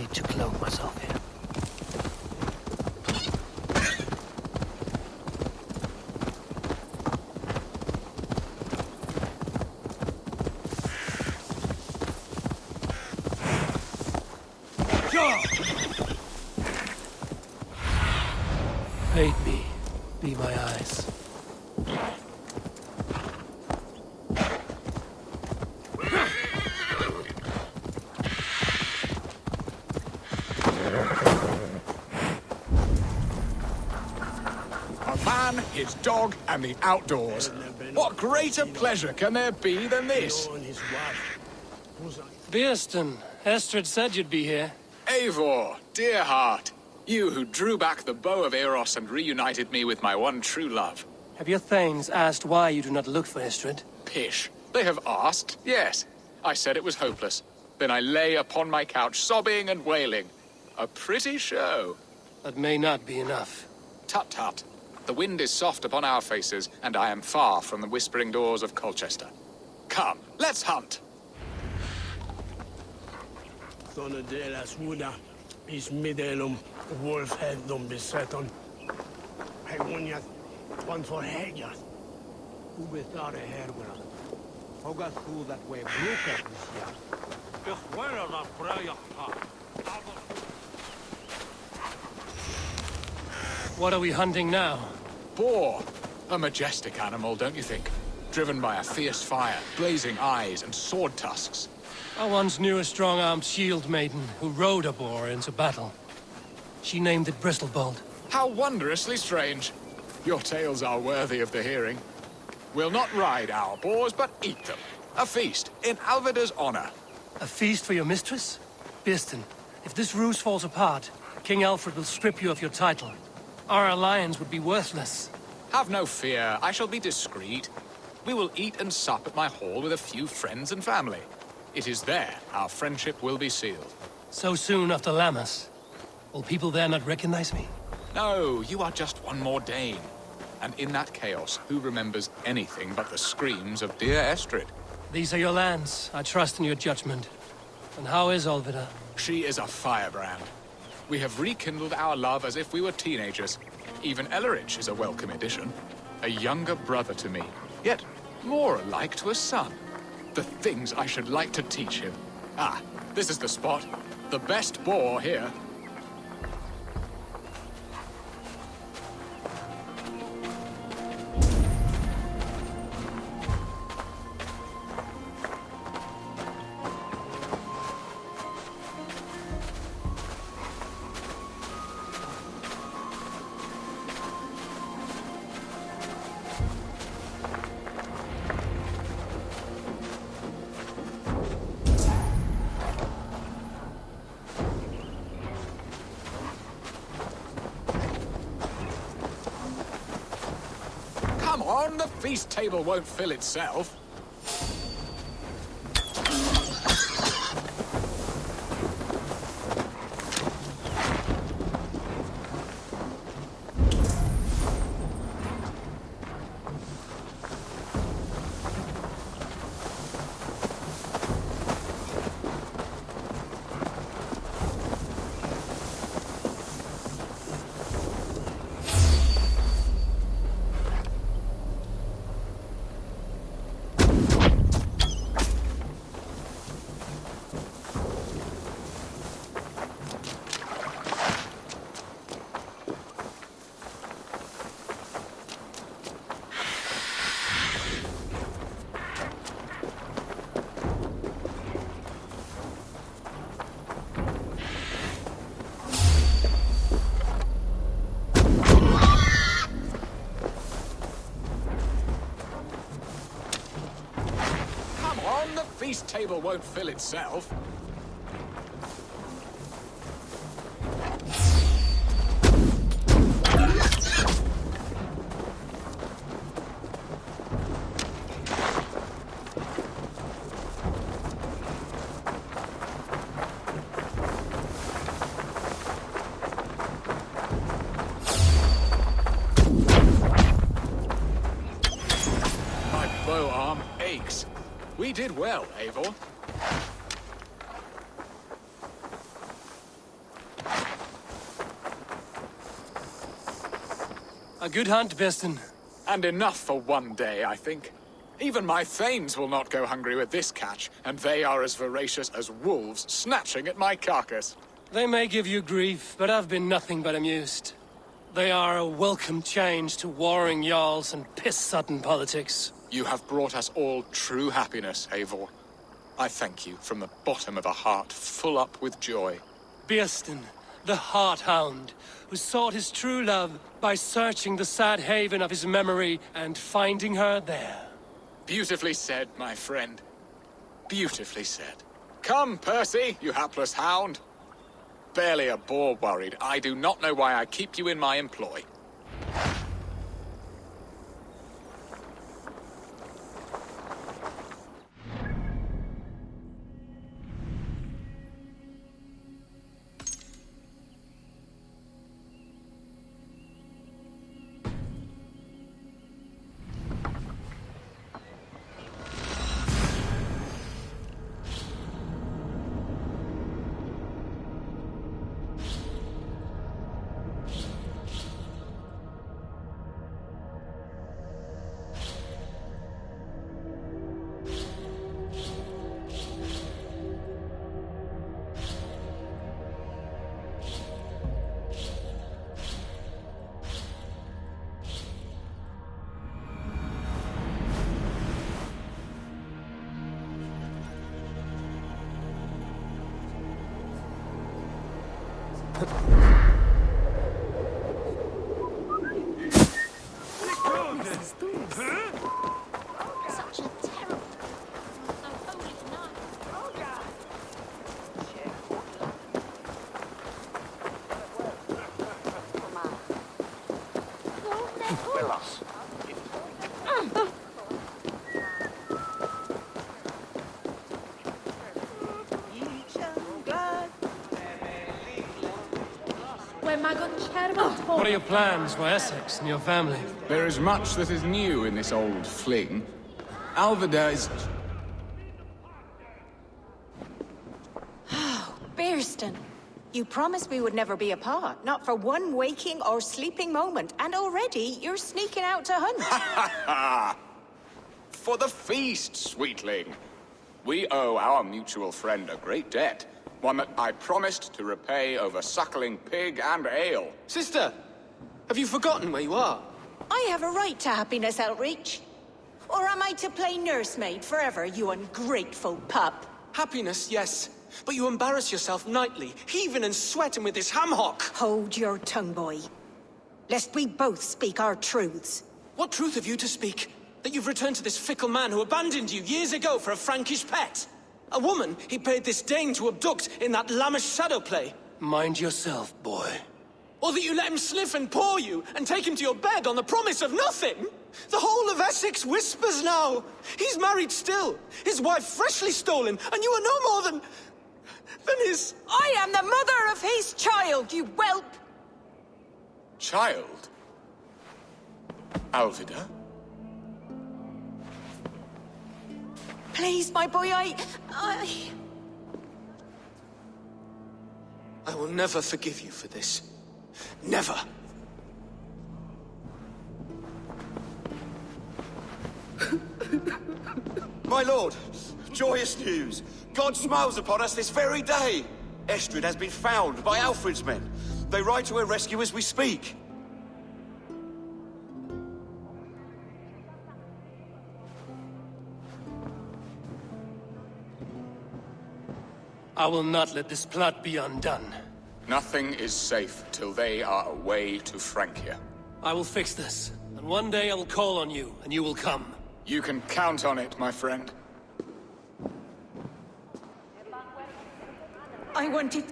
need to cloak myself here. Aid me. Be my eyes. A man, his dog, and the outdoors. What greater pleasure can there be than this? Beerston, Estrid said you'd be here. Eivor, dear heart, you who drew back the bow of Eros and reunited me with my one true love. Have your thanes asked why you do not look for Estrid? Pish. They have asked, yes. I said it was hopeless. Then I lay upon my couch, sobbing and wailing. A pretty show. That may not be enough. Tut-tut. The wind is soft upon our faces, and I am far from the whispering doors of Colchester. Come, let's hunt! Sånne delas woda, is midelum, wolf head dom beseton. Hei wonjat, one for hegjat. Ube thare herguna. Hoga thu that way bruka bisja. Ich wera that freya ha. What are we hunting now? Boar. A majestic animal, don't you think? Driven by a fierce fire, blazing eyes, and sword tusks. I once knew a strong-armed shield maiden who rode a boar into battle. She named it Bristolbolt. How wondrously strange. Your tales are worthy of the hearing. We'll not ride our boars, but eat them. A feast, in Alvida's honor. A feast for your mistress? Beerston, if this ruse falls apart, King Alfred will strip you of your title. Our alliance would be worthless. Have no fear, I shall be discreet. We will eat and sup at my hall with a few friends and family. It is there our friendship will be sealed. So soon after Lammas? Will people there not recognize me? No, you are just one more Dane. And in that chaos, who remembers anything but the screams of dear Estrid? These are your lands. I trust in your judgment. And how is Olvida? She is a firebrand. We have rekindled our love as if we were teenagers. Even Ellerich is a welcome addition. A younger brother to me, yet more alike to a son. The things I should like to teach him. Ah, this is the spot. The best boar here. Come on, the feast table won't fill itself. Feast table won't fill itself. My bow arm aches. We did well, Eivor. A good hunt, Biston. And enough for one day, I think. Even my thanes will not go hungry with this catch, and they are as voracious as wolves snatching at my carcass. They may give you grief, but I've been nothing but amused. They are a welcome change to warring jarls and piss-sudden politics. You have brought us all true happiness, Eivor. I thank you from the bottom of a heart full up with joy. Birsten, the Heart Hound, who sought his true love by searching the sad haven of his memory and finding her there. Beautifully said, my friend. Beautifully said. Come, Percy, you hapless hound. Barely a boar worried. I do not know why I keep you in my employ. Such a terrible so holy tonight. What are your plans for Essex and your family? There is much that is new in this old fling. Alvida is... Birsten, you promised we would never be apart, not for one waking or sleeping moment, and already you're sneaking out to hunt. For the feast, sweetling. We owe our mutual friend a great debt. One that I promised to repay over suckling pig and ale. Sister, have you forgotten where you are? I have a right to happiness, Outreach. Or am I to play nursemaid forever, you ungrateful pup? Happiness, yes. But you embarrass yourself nightly, heaving and sweating with this ham-hock. Hold your tongue, boy. Lest we both speak our truths. What truth have you to speak? That you've returned to this fickle man who abandoned you years ago for a Frankish pet? A woman he paid this Dane to abduct in that lammish shadow play? Mind yourself, boy. Or that you let him sniff and paw you, and take him to your bed on the promise of nothing? The whole of Essex whispers now. He's married still, his wife freshly stolen, and you are no more than his... I am the mother of his child, you whelp! Child? Alvida? Please, my boy, I will never forgive you for this. Never. My lord, joyous news. God smiles upon us this very day. Estrid has been found by Alfred's men. They ride to her rescue as we speak. I will not let this plot be undone. Nothing is safe till they are away to Francia. I will fix this, and one day I will call on you, and you will come. You can count on it, my friend. I wanted...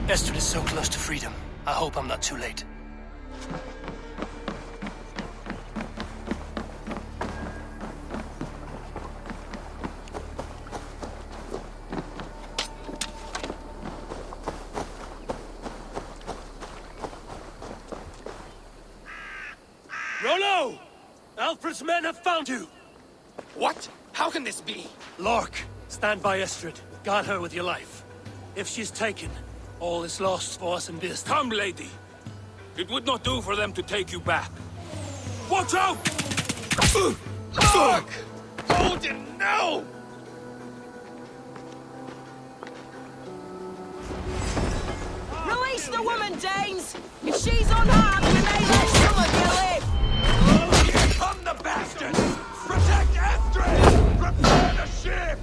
Estrid is so close to freedom. I hope I'm not too late. Rollo! Alfred's men have found you! What? How can this be? Lork, stand by Estrid. Guard her with your life. If she's taken, all is lost for us in Beast. Come, lady. It would not do for them to take you back. Watch out! Fuck! Odin, no! Release the woman, Danes! If she's unharmed, we may let some of you live! Here come the bastards! Protect Astrid! Prepare the ship!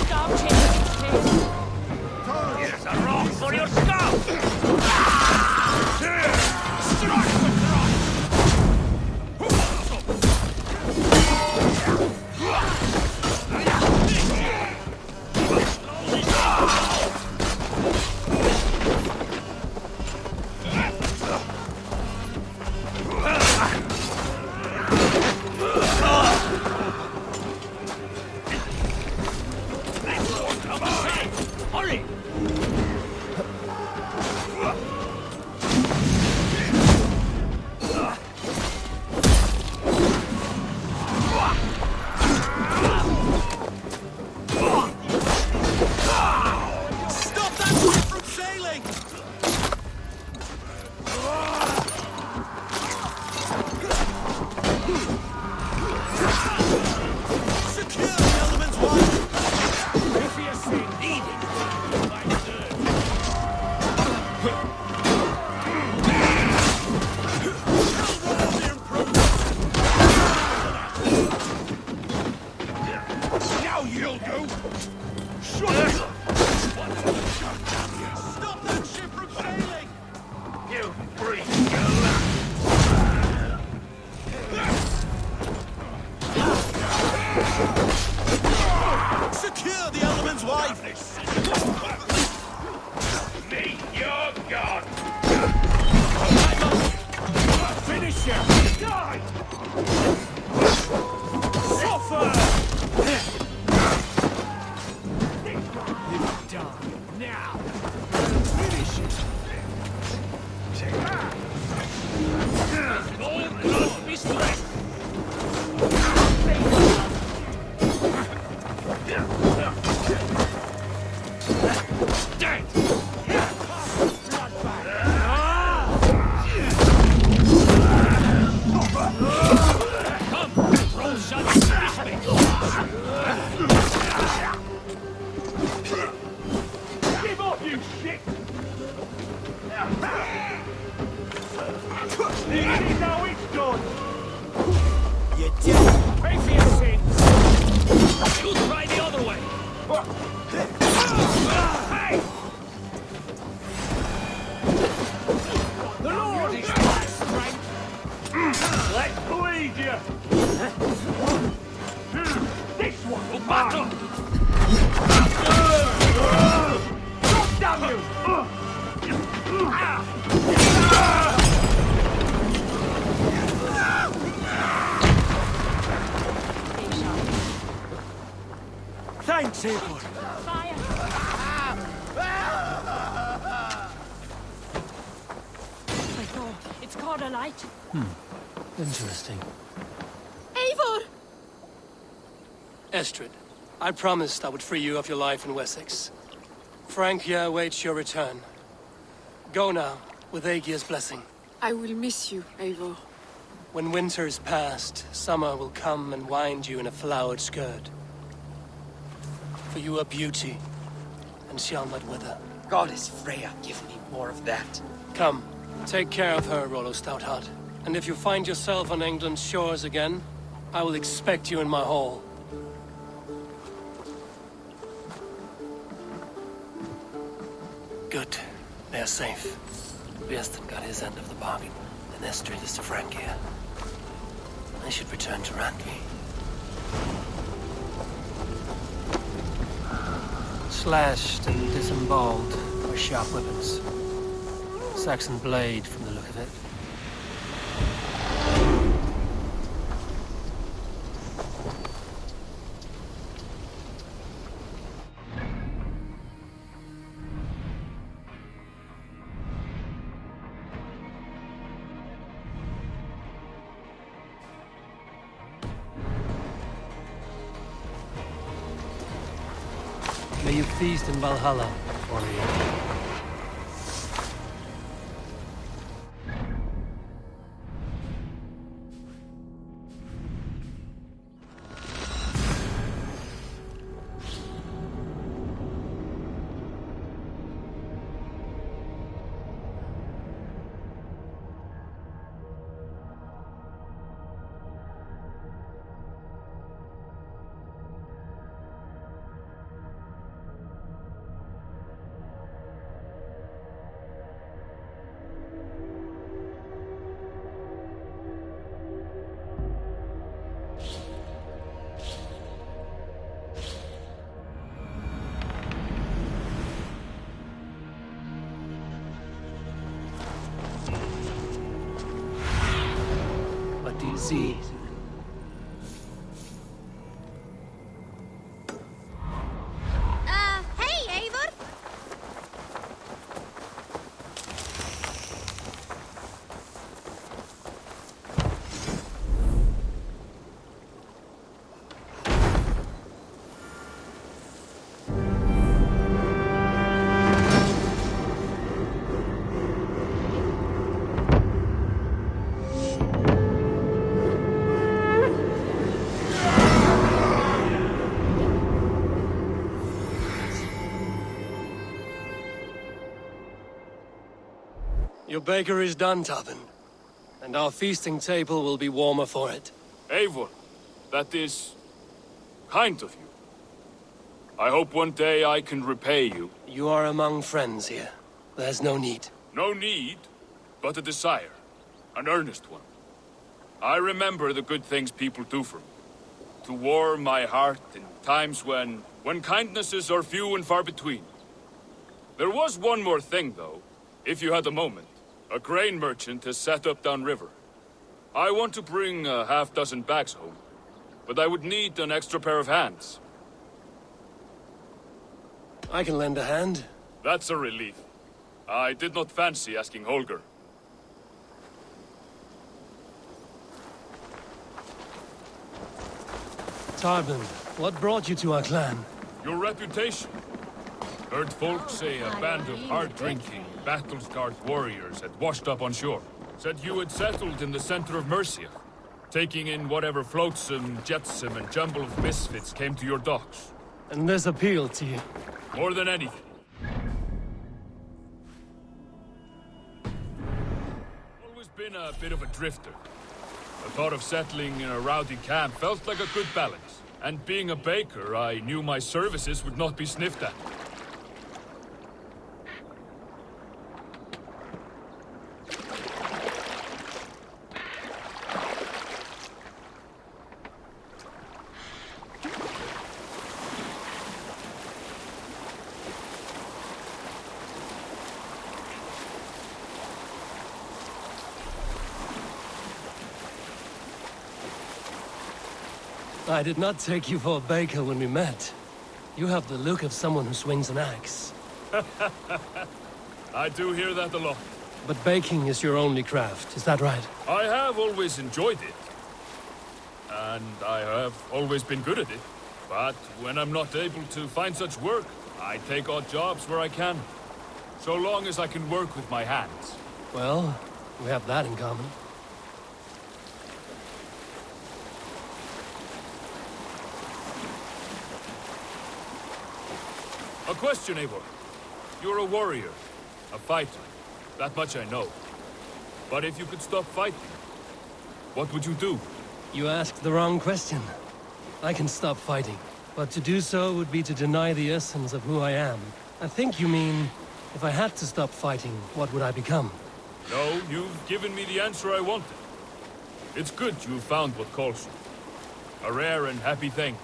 Stop chasing him! Here's a rock for your skull! Hurry! Stop that ship from sailing! Secure the elements wide! Now you'll do! Shut it! Stop that ship from sailing! You freak! Secure the elements wide! Meet your god! Finish him! Die! Suffer! You die now! Finish it! Take that! All must be strength! Dead! Come! Roll shot! Give up, you shit! This is how it's done! You're dead! Pay for your sins! You try the other way! Hey! The Lord is my strength! Let's bleed you! This one will battle! God damn you! Thanks, Eivor. Fire! I thought it's called a light. Interesting. Eivor! Estrid, I promised I would free you of your life in Wessex. Frank here awaits your return. Go now, with Aegir's blessing. I will miss you, Eivor. When winter is past, summer will come and wind you in a flowered skirt. For you are beauty, and shall not wither. Goddess Freya, give me more of that. Come, take care of her, Rollo Stoutheart. And if you find yourself on England's shores again, I will expect you in my hall. Good. They're safe. Beaston got his end of the bargain. Then Estrid is to Francia. I should return to Randvi. Slashed and disemboweled by sharp weapons. Saxon blade from the look of it. May you feast in Valhalla, warrior. What do you see? Hey, Eivor! Your baker is done, Tobin. And our feasting table will be warmer for it. Eivor, that is kind of you. I hope one day I can repay you. You are among friends here. There's no need. No need, but a desire. An earnest one. I remember the good things people do for me. To warm my heart in times when kindnesses are few and far between. There was one more thing, though, if you had a moment. A grain merchant has set up downriver. I want to bring a half-dozen bags home, but I would need an extra pair of hands. I can lend a hand. That's a relief. I did not fancy asking Holger. Tarbin, what brought you to our clan? Your reputation. Heard folks say a band of hard-drinking, battle-scarred warriors had washed up on shore. Said you had settled in the center of Mercia, taking in whatever flotsam, jetsam, and jumble of misfits came to your docks. And this appealed to you? More than anything. Always been a bit of a drifter. The thought of settling in a rowdy camp felt like a good balance. And being a baker, I knew my services would not be sniffed at. I did not take you for a baker when we met. You have the look of someone who swings an axe. I do hear that a lot. But baking is your only craft, is that right? I have always enjoyed it. And I have always been good at it. But when I'm not able to find such work, I take odd jobs where I can. So long as I can work with my hands. Well, we have that in common. A question, Eivor. You're a warrior, a fighter. That much I know. But if you could stop fighting, what would you do? You asked the wrong question. I can stop fighting, but to do so would be to deny the essence of who I am. I think you mean, if I had to stop fighting, what would I become? No, you've given me the answer I wanted. It's good you found what calls you. A rare and happy thing.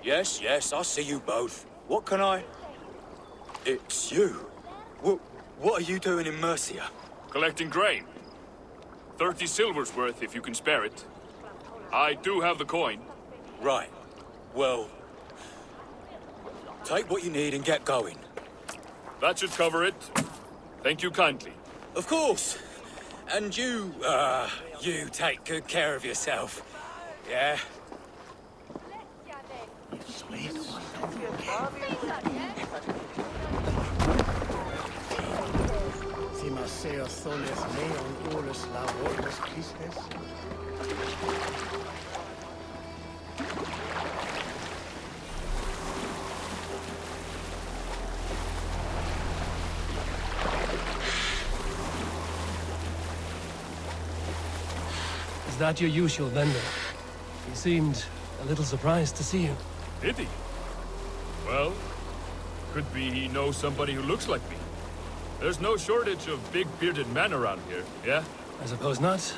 Yes, yes, I see you both. What can I... It's you. What are you doing in Mercia? Collecting grain. 30 silver's worth if you can spare it. I do have the coin. Right. Well... take what you need and get going. That should cover it. Thank you kindly. Of course. And you take good care of yourself. Yeah? Si maseo soles meon urus laborus pisces. Is that your usual vendor? He seemed a little surprised to see you. Did he? Well, could be he knows somebody who looks like me. There's no shortage of big bearded men around here, yeah? I suppose not.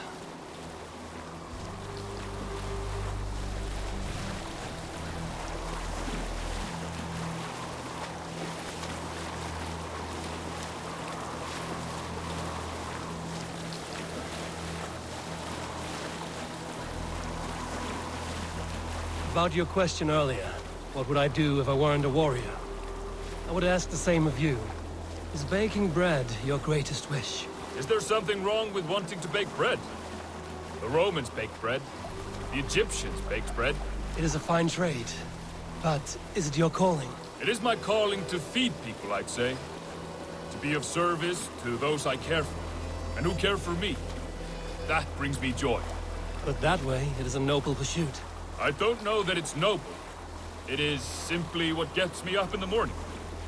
About your question earlier, what would I do if I weren't a warrior? I would ask the same of you. Is baking bread your greatest wish? Is there something wrong with wanting to bake bread? The Romans baked bread. The Egyptians baked bread. It is a fine trade. But is it your calling? It is my calling to feed people, I'd say. To be of service to those I care for, and who care for me. That brings me joy. Put that way, it is a noble pursuit. I don't know that it's noble. It is simply what gets me up in the morning.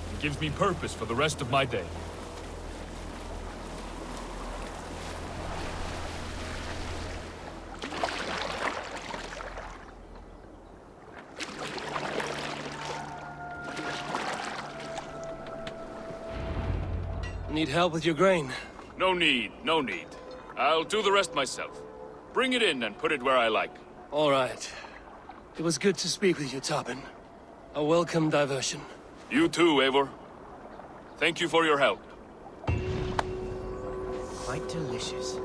And gives me purpose for the rest of my day. Need help with your grain? No need, no need. I'll do the rest myself. Bring it in and put it where I like. All right. It was good to speak with you, Tobin. A welcome diversion. You too, Eivor. Thank you for your help. Quite delicious.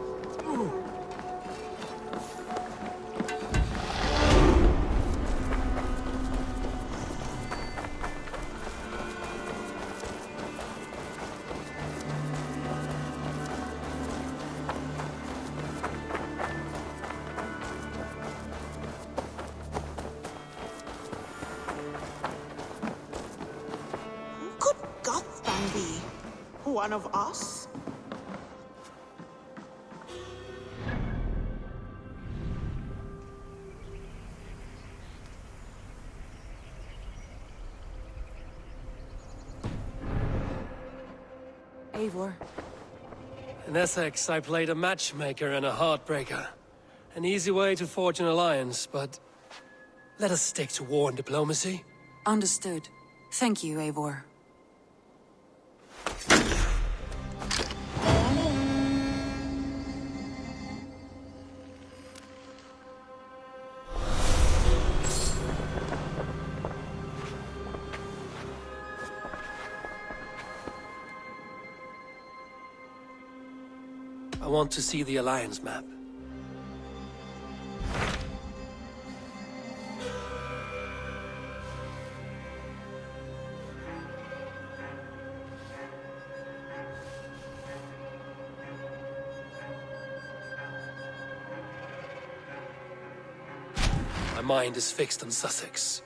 Could Gothban be one of us? Eivor, In Essex, I played a matchmaker and a heartbreaker. An easy way to forge an alliance, but... let us stick to war and diplomacy. understood. Thank you, Eivor. I want to see the alliance map. My mind is fixed on Sussex.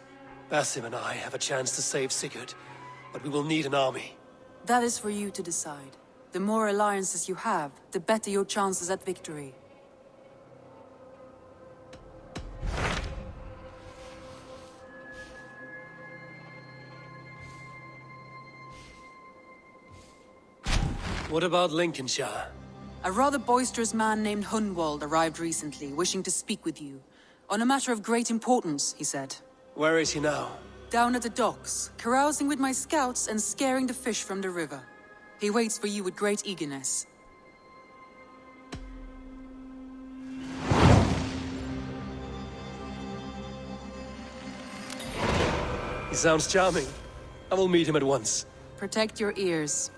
Basim and I have a chance to save Sigurd, but we will need an army. That is for you to decide. The more alliances you have, the better your chances at victory. What about Lincolnshire? A rather boisterous man named Hunwald arrived recently, wishing to speak with you. On a matter of great importance, he said. Where is he now? Down at the docks, carousing with my scouts and scaring the fish from the river. He waits for you with great eagerness. He sounds charming. I will meet him at once. Protect your ears.